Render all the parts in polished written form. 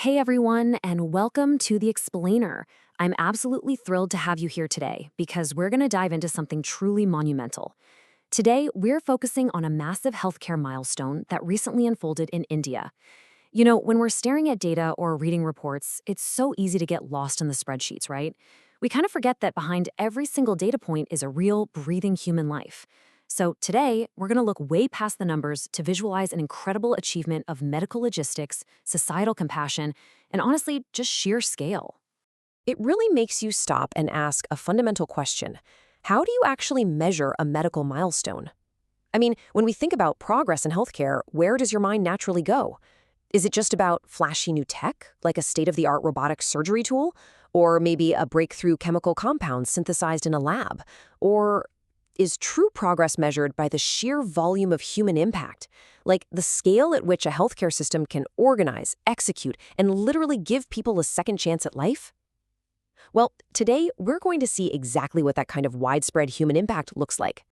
Hey everyone, and welcome to The Explainer. I'm absolutely thrilled to have you here today because we're going to dive into something truly monumental. Today, we're focusing on a massive healthcare milestone that recently unfolded in India. When we're staring at data or reading reports, it's so easy to get lost in the spreadsheets, right? We kind of forget that behind every single data point is a real, breathing human life. So today, we're going to look way past the numbers to visualize an incredible achievement of medical logistics, societal compassion, and honestly, just sheer scale. It really makes you stop and ask a fundamental question. How do you actually measure a medical milestone? I mean, when we think about progress in healthcare, where does your mind naturally go? Is it just about flashy new tech, like a state-of-the-art robotic surgery tool? Or maybe a breakthrough chemical compound synthesized in a lab? Or is true progress measured by the sheer volume of human impact, like the scale at which a healthcare system can organize, execute, and literally give people a second chance at life? Well, today we're going to see exactly what that kind of widespread human impact looks like.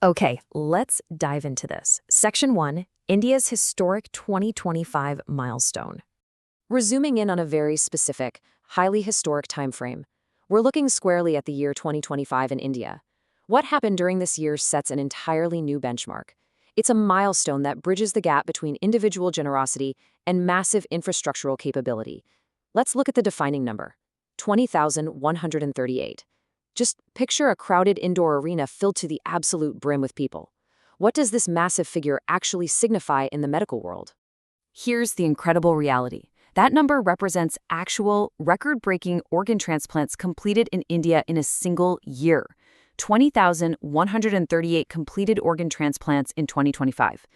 Okay, let's dive into this. Section 1, India's historic 2025 milestone. We're zooming in on a very specific, highly historic time frame. We're looking squarely at the year 2025 in India. What happened during this year sets an entirely new benchmark. It's a milestone that bridges the gap between individual generosity and massive infrastructural capability. Let's look at the defining number, 20,138. Just picture a crowded indoor arena filled to the absolute brim with people. What does this massive figure actually signify in the medical world? Here's the incredible reality. That number represents actual, record-breaking organ transplants completed in India in a single year. 20,138 completed organ transplants in 2025.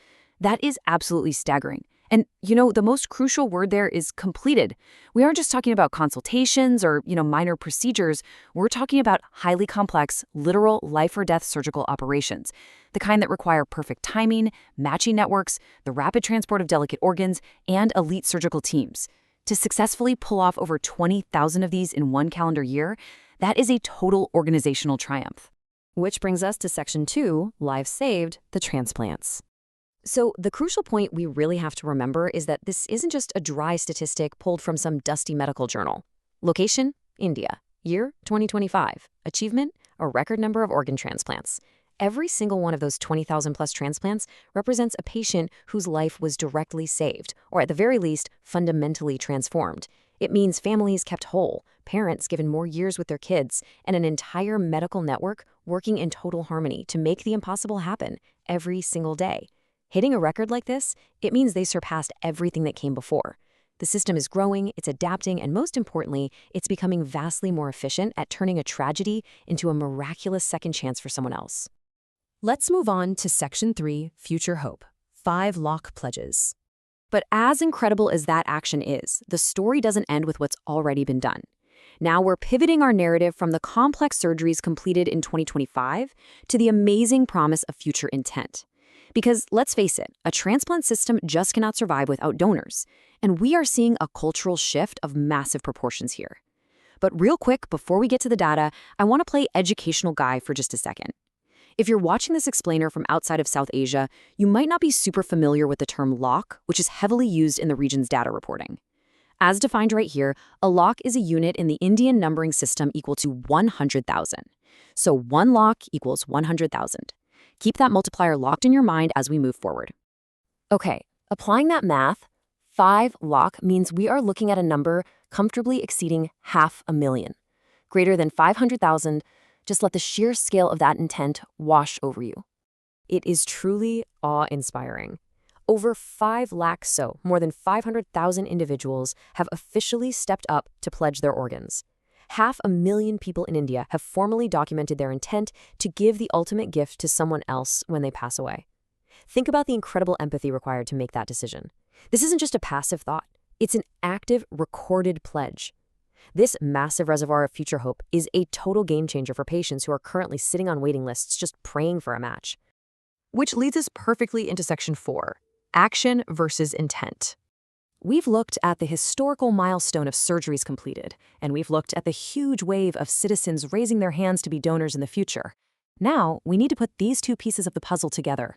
That is absolutely staggering. And, the most crucial word there is completed. We aren't just talking about consultations or, minor procedures. We're talking about highly complex, literal life-or-death surgical operations, the kind that require perfect timing, matching networks, the rapid transport of delicate organs, and elite surgical teams. To successfully pull off over 20,000 of these in one calendar year, that is a total organizational triumph. Which brings us to Section 2, Lives Saved, the Transplants. So the crucial point we really have to remember is that this isn't just a dry statistic pulled from some dusty medical journal. Location, India. Year, 2025. Achievement, a record number of organ transplants. Every single one of those 20,000 plus transplants represents a patient whose life was directly saved, or at the very least, fundamentally transformed. It means families kept whole, parents given more years with their kids, and an entire medical network working in total harmony to make the impossible happen every single day. Hitting a record like this, it means they surpassed everything that came before. The system is growing, it's adapting, and most importantly, it's becoming vastly more efficient at turning a tragedy into a miraculous second chance for someone else. Let's move on to Section 3, Future Hope. 5 Lock Pledges. But as incredible as that action is, the story doesn't end with what's already been done. Now we're pivoting our narrative from the complex surgeries completed in 2025 to the amazing promise of future intent. Because let's face it, a transplant system just cannot survive without donors, and we are seeing a cultural shift of massive proportions here. But real quick, before we get to the data, I want to play educational guy for just a second. If you're watching this explainer from outside of South Asia, you might not be super familiar with the term lock, which is heavily used in the region's data reporting. As defined right here, a lock is a unit in the Indian numbering system equal to 100,000. So 1 lock equals 100,000. Keep that multiplier locked in your mind as we move forward. Okay, applying that math, 5 lock means we are looking at a number comfortably exceeding 500,000. Greater than 500,000, just let the sheer scale of that intent wash over you. It is truly awe-inspiring. Over 5 lakhs, so more than 500,000 individuals have officially stepped up to pledge their organs. 500,000 people in India have formally documented their intent to give the ultimate gift to someone else when they pass away. Think about the incredible empathy required to make that decision. This isn't just a passive thought. It's an active, recorded pledge. This massive reservoir of future hope is a total game changer for patients who are currently sitting on waiting lists just praying for a match. Which leads us perfectly into Section 4, Action versus Intent. We've looked at the historical milestone of surgeries completed, and we've looked at the huge wave of citizens raising their hands to be donors in the future. Now, we need to put these two pieces of the puzzle together.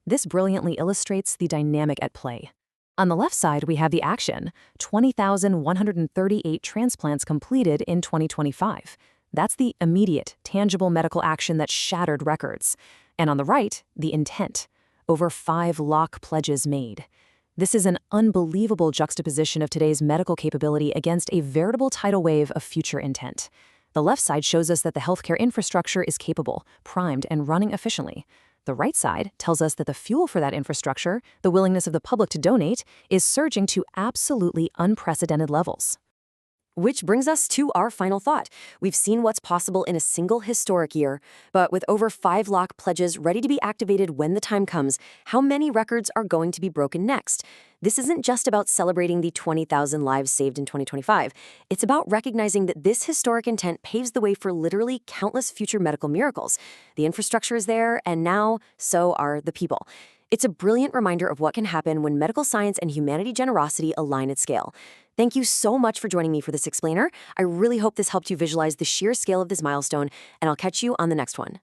This brilliantly illustrates the dynamic at play. On the left side, we have the action: 20,138 transplants completed in 2025. That's the immediate, tangible medical action that shattered records. And on the right, the intent: over 5 lock pledges made. This is an unbelievable juxtaposition of today's medical capability against a veritable tidal wave of future intent. The left side shows us that the healthcare infrastructure is capable, primed, and running efficiently. The right side tells us that the fuel for that infrastructure, the willingness of the public to donate, is surging to absolutely unprecedented levels. Which brings us to our final thought. We've seen what's possible in a single historic year, but with over 5 lock pledges ready to be activated when the time comes, how many records are going to be broken next? This isn't just about celebrating the 20,000 lives saved in 2025. It's about recognizing that this historic intent paves the way for literally countless future medical miracles. The infrastructure is there, and now so are the people. It's a brilliant reminder of what can happen when medical science and humanity generosity align at scale. Thank you so much for joining me for this explainer. I really hope this helped you visualize the sheer scale of this milestone, and I'll catch you on the next one.